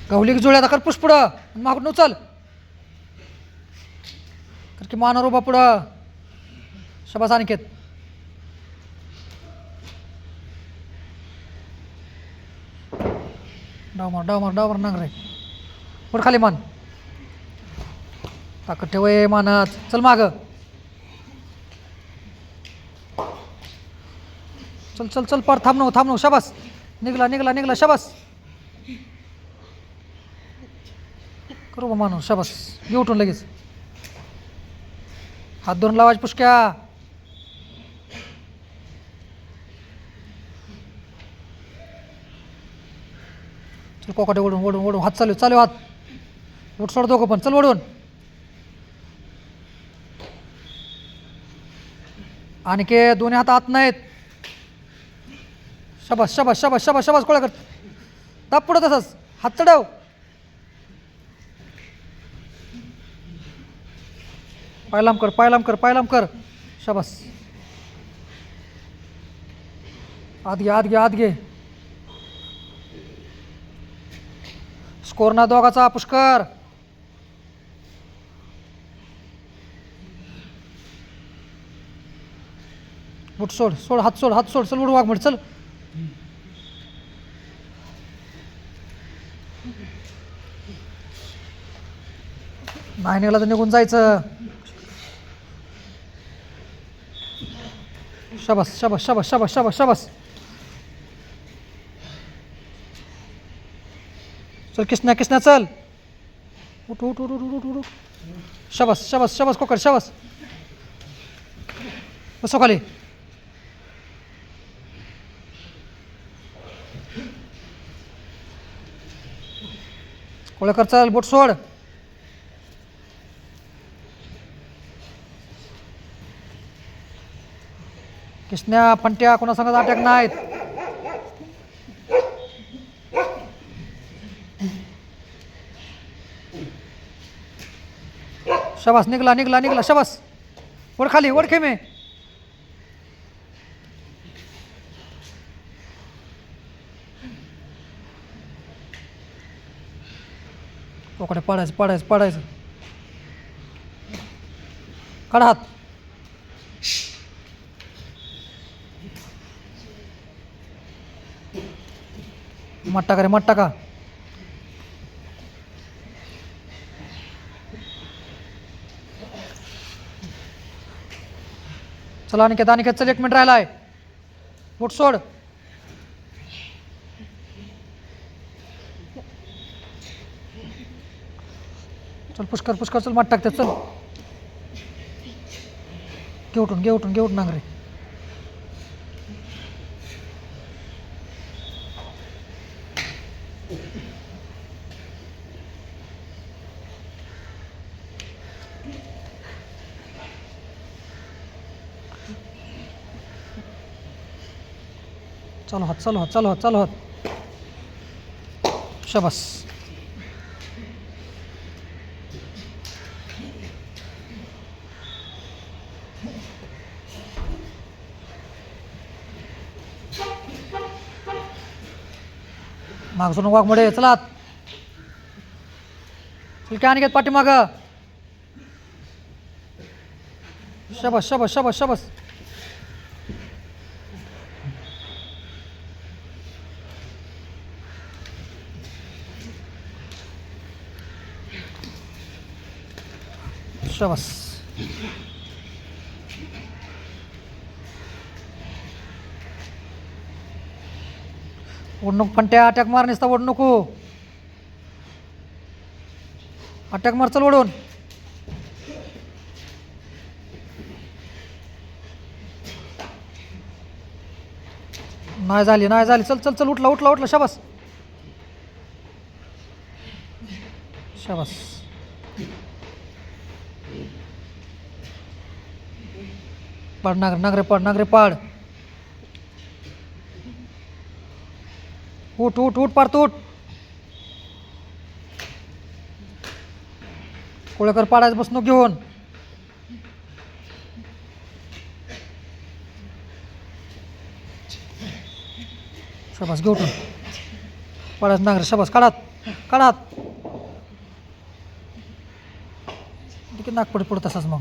गवली की जुळ्या कर पुष पुढं मागून उचल कर की मानावर उभा पुढं. शबास अनिकेत. डाव मार नांगरे पुढं खाली मान ताकद ठेवय मानत. चल माग चल चल चल पार थांब शबास. निघला शबास. करू बा मानव शबास. घे उठून लगेच हात धरून लावायचे पुष्क्या. चल कोकाटे ओढून हात चालू हात. उठ सोड दोघं पण. चल ओढून. आणि के दोन्ही हात आत नाहीत. शबास कोळा कर. दाब पुढं तसंच हात चढव. पायलाम कर. शबास. आत घे. स्कोर ना दोघाचा पुष्कर. बुट सोड हात सोड. चल उडू वाघ चल. नाही निघाला तर निघून जायचं. शबास. चल किसना चल. उठ. शबास कोकर शबास. बसो खाली. कोळेकर चल बोट सोड. किसन्या फंट्या कोणा सांगत अटॅक नाहीत. शबास. निघला शबास. वर खाली वर खेमे. पोकडे पाडायचं. काढा हात. मट टाका. चला अनिकेत चल 1 मिनिट राहिलाय. बोट सोड. चल पुष्कर चल मट टाकते चल. घे उठून नांगरे. चालू हात. शबास. माग सोडून वाघ मोडे. चला चल काय अनिकेत पाठीमाग. शबास. शबास. ओढ फंट्या अटॅक मार. नसता ओढ नको. अटॅक मार. चल ओढून. नाही झाली. चल उठला. शबास. पाड नागरे पाड. उठ पार उठ. कोळेकर पाडायचं बस नको घेऊन. शबास. घे उठून पाडायचं नागरे. शबास. काढात. काढा हात. ठीक आहे नागपडी पुढं तसाच मग